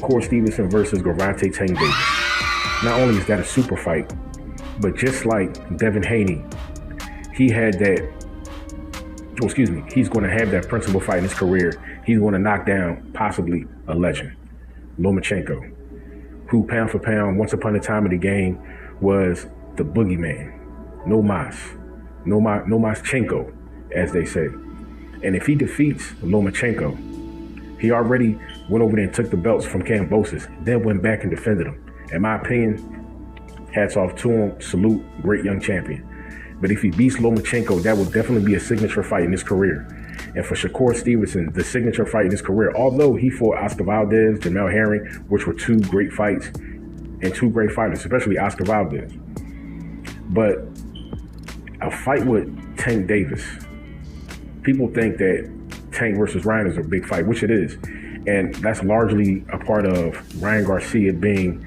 Shakur Stevenson versus Gervonta Tank Davis. Not only is that a super fight, but just like Devin Haney, he had that, he's going to have that principal fight in his career. He's going to knock down possibly a legend, Lomachenko, who pound for pound, once upon a time in the game, was the boogeyman. No Maschenko, as they say. And if he defeats Lomachenko, he already went over there and took the belts from Kambosos, then went back and defended them. In my opinion, hats off to him, salute, great young champion. But if he beats Lomachenko, that will definitely be a signature fight in his career. And for Shakur Stevenson, the signature fight in his career, although he fought Oscar Valdez, Jamel Herring, which were two great fights and two great fighters, especially Oscar Valdez. But a fight with Tank Davis, people think that Tank versus Ryan is a big fight, which it is. And that's largely a part of Ryan Garcia being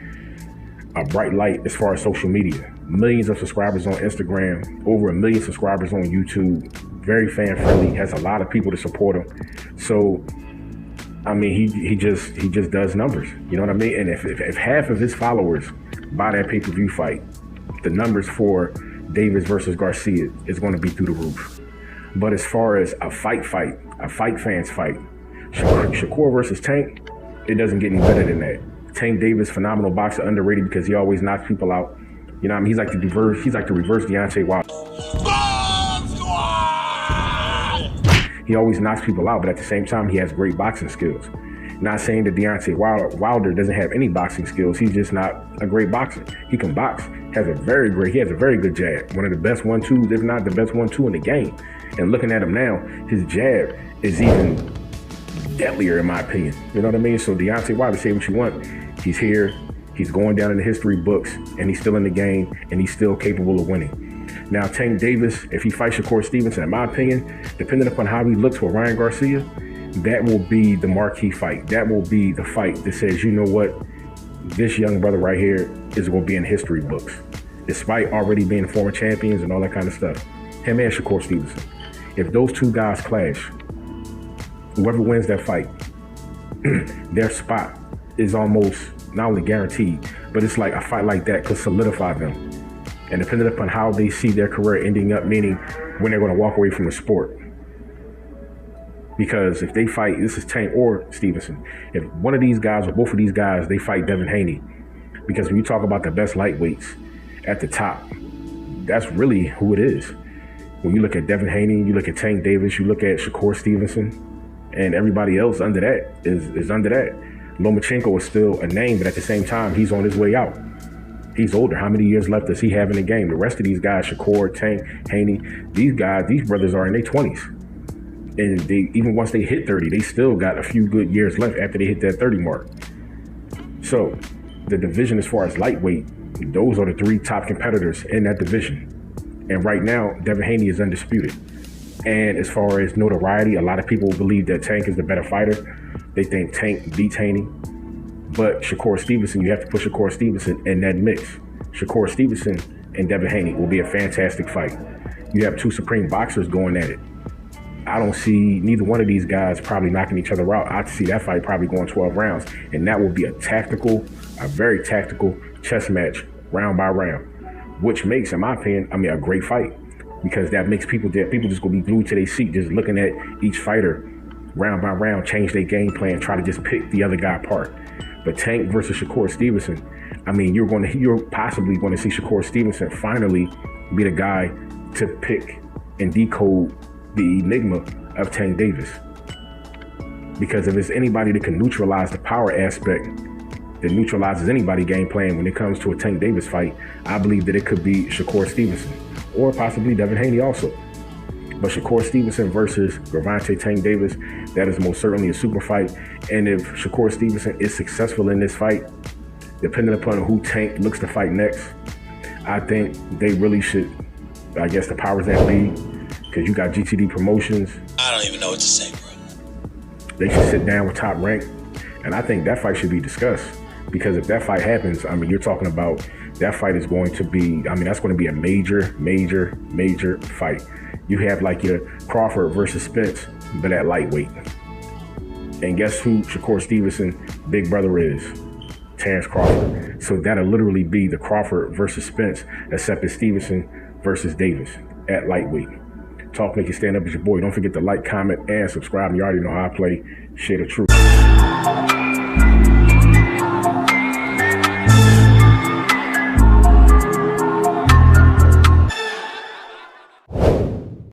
a bright light as far as social media. Millions of subscribers on Instagram, over 1 million subscribers on YouTube, very fan friendly, has a lot of people to support him. So, I mean, he just does numbers, you know what I mean? And if half of his followers buy that pay-per-view fight, the numbers for Davis versus Garcia is going to be through the roof. But as far as a fight fans fight, Shakur versus Tank, it doesn't get any better than that. Tank Davis, phenomenal boxer, underrated because he always knocks people out. You know what I mean? He's like the reverse Deontay Wilder. He always knocks people out, but at the same time, he has great boxing skills. Not saying that Deontay Wilder doesn't have any boxing skills. He's just not a great boxer. He can box. He has a very good jab. One of the best 1-2s, if not the best 1-2 in the game. And looking at him now, his jab is even deadlier in my opinion. You know what I mean? So Deontay Wilder, say what you want. He's here. He's going down in the history books, and he's still in the game, and he's still capable of winning. Now, Tank Davis, if he fights Shakur Stevenson, in my opinion, depending upon how he looks for Ryan Garcia, that will be the marquee fight. That will be the fight that says, you know what, this young brother right here is going to be in history books, despite already being former champions and all that kind of stuff. Him and Shakur Stevenson. If those two guys clash, whoever wins that fight, their spot is almost not only guaranteed, but it's like a fight like that could solidify them. And depending upon how they see their career ending up, meaning when they're going to walk away from the sport. Because if they fight, this is Tank or Stevenson, if one of these guys or both of these guys, they fight Devin Haney, because when you talk about the best lightweights at the top, that's really who it is. When you look at Devin Haney, you look at Tank Davis, you look at Shakur Stevenson, and everybody else under that is under that. Lomachenko is still a name, but at the same time, he's on his way out. He's older. How many years left does he have in the game? The rest of these guys, Shakur, Tank, Haney, these brothers are in their 20s. And they, even once they hit 30, they still got a few good years left after they hit that 30 mark. So the division as far as lightweight, those are the three top competitors in that division. And right now, Devin Haney is undisputed. And as far as notoriety, a lot of people believe that Tank is the better fighter. They think Tank beats Haney. But Shakur Stevenson, you have to put Shakur Stevenson in that mix. Shakur Stevenson and Devin Haney will be a fantastic fight. You have two supreme boxers going at it. I don't see neither one of these guys probably knocking each other out. I see that fight probably going 12 rounds. And that will be a very tactical chess match, round by round, which makes, in my opinion, a great fight. Because that makes people just gonna be glued to their seat, just looking at each fighter round by round, change their game plan, try to just pick the other guy apart. But Tank versus Shakur Stevenson, you're possibly going to see Shakur Stevenson finally be the guy to pick and decode the enigma of Tank Davis. Because if it's anybody that can neutralize the power aspect that neutralizes anybody's game plan when it comes to a Tank Davis fight, I believe that it could be Shakur Stevenson or possibly Devin Haney also. But Shakur Stevenson versus Gervonta Tank Davis, that is most certainly a super fight. And if Shakur Stevenson is successful in this fight, depending upon who Tank looks to fight next, I think they really should, I guess the powers that be, because you got GTD Promotions. I don't even know what to say, bro. They should sit down with Top Rank. And I think that fight should be discussed. Because if that fight happens, you're talking about that fight is going to be, that's going to be a major fight. You have like your Crawford versus Spence, but at lightweight. And guess who Shakur Stevenson big brother is? Terrence Crawford. So that'll literally be the Crawford versus Spence, except it's Stevenson versus Davis at lightweight. Talk, make it stand up as your boy. Don't forget to like, comment, and subscribe. You already know how I play. Share the truth.